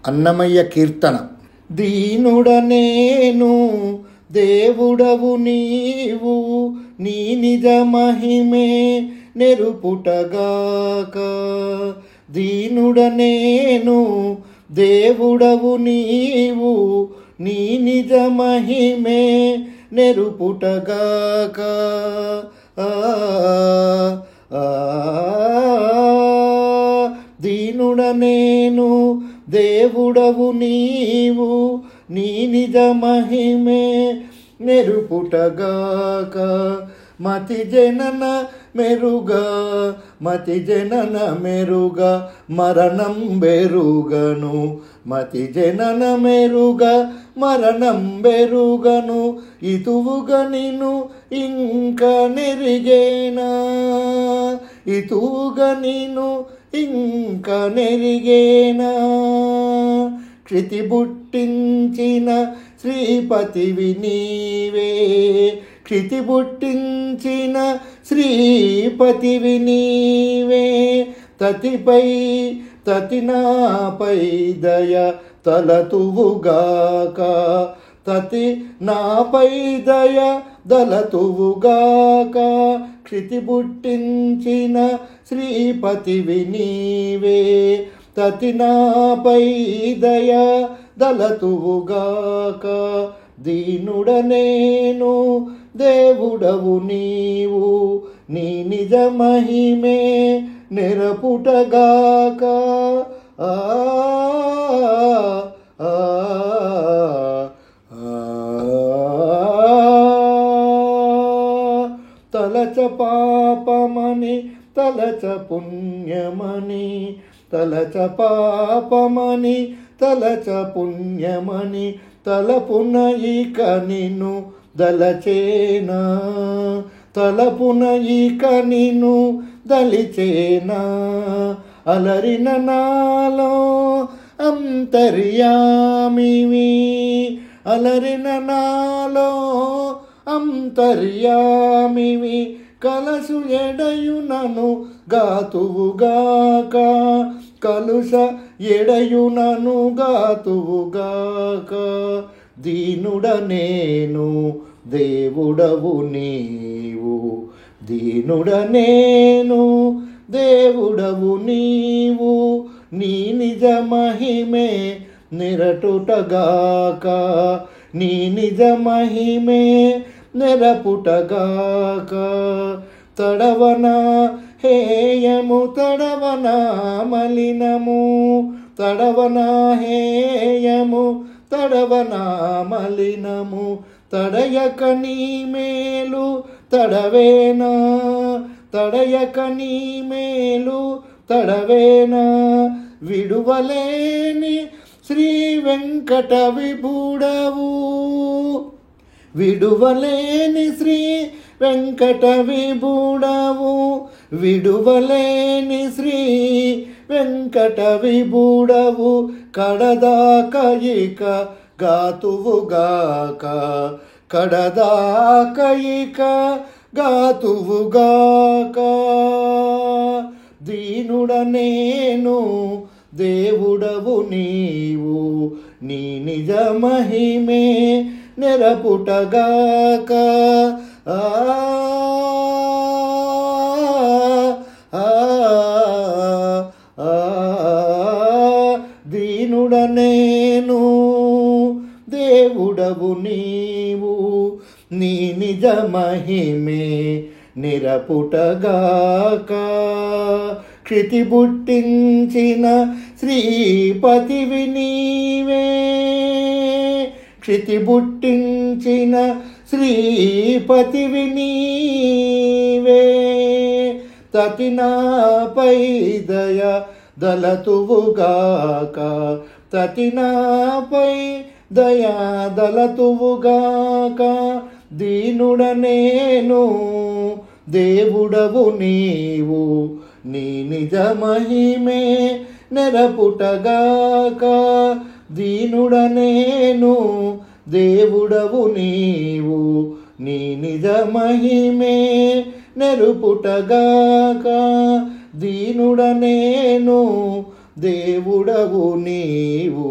అన్నమయ్య కీర్తన. దీనుడనేను దేవుడవు నీవు, నీ నిజ మహిమే నెరుపుటగాక. దీనుడనేను దేవుడవు నీవు, నీ నిజ మహిమే నెరుపుటగాక. దీనుడనేను దేవుడవు నీవు, నీ నిజ మహిమే నెరుపుటగాక. మతి జనన మెరుగా, మతి జనన మెరుగా మరణం బెరుగను. మతి జనన మెరుగా మరణం బెరుగను. ఇతువుగా నిన్ను ఇంకా నెరిగేనా, ఇతువుగా నిన్ను ఇంకా నెరిగేనా. క్షితి బుట్టించిన శ్రీపతివి నీవే, క్షితి బుట్టించిన శ్రీపతివి నీవే. తతిపై తతినాపై దయ తలతువుగాక, తతి నాపై దయ దలతువుగాక. క్షితి బుట్టించిన శ్రీపతివి నీవే, తతినాపై దయ దలతువుగాక. దీనుడనేను దేవుడవు నీవు, నీ నిజ మహిమే నెరపుటగాక. తలచ పాపమని తలచ పుణ్యమని, తలచ పాపమని తలచ పుణ్యమని, తలపున ఇక నిన్ను దలచేనా, తలపున ఇక నిన్ను దలిచేనా. అలరిన నాలో అంతర్యామివి, అలరిన నాలో అంతర్యామివి. కలసు ఎడయునను గాతువుగాక, కలుష ఎడయునను గాతువుగాక. దీనుడనేను దేవుడవు నీవు, దీనుడనేను దేవుడవు నీవు, నీ నిజ మహిమే నిరటుటగాక, నీ నిజ మహిమే నెరపుటగాక. తడవనా హేయము తడవనా మలినము, తడవనా హేయము తడవనా మలినము. తడయక నీ మేలు తడవేనా, తడయక నీ మేలు తడవేనా. విడువలేని శ్రీ వెంకట విభుడవు, విడువలేని శ్రీ వెంకట విభుడవు, విడువలేని శ్రీ వెంకట విభుడవు. కడదాక ఇక గాతువుగాక, కడదాక ఇక గాతువుగాక. దీనుడనేను దేవుడవు నీవు, నీ నిజ మహిమే నెరపుటగాక. దీనుడనేను దేవుడవు నీవు, నీ నిజ మహిమే నిరపుటగాక. క్షితి బుట్టించిన శ్రీపతివి నీవే, క్షితి బుట్టించిన శ్రీపతివి నీవే. తతినాపై దయ దలతువుగాక, తతినాపై దయా దలతువుగాక. దీనుడనేను దేవుడవు నీవు, నీ నిజ మహిమే నెరపుటగాక. దీనుడనేను దేవుడవు నీవు, నీ నిజ మహిమే నెరుపుటగాక. దీనుడనేను దేవుడవు నీవు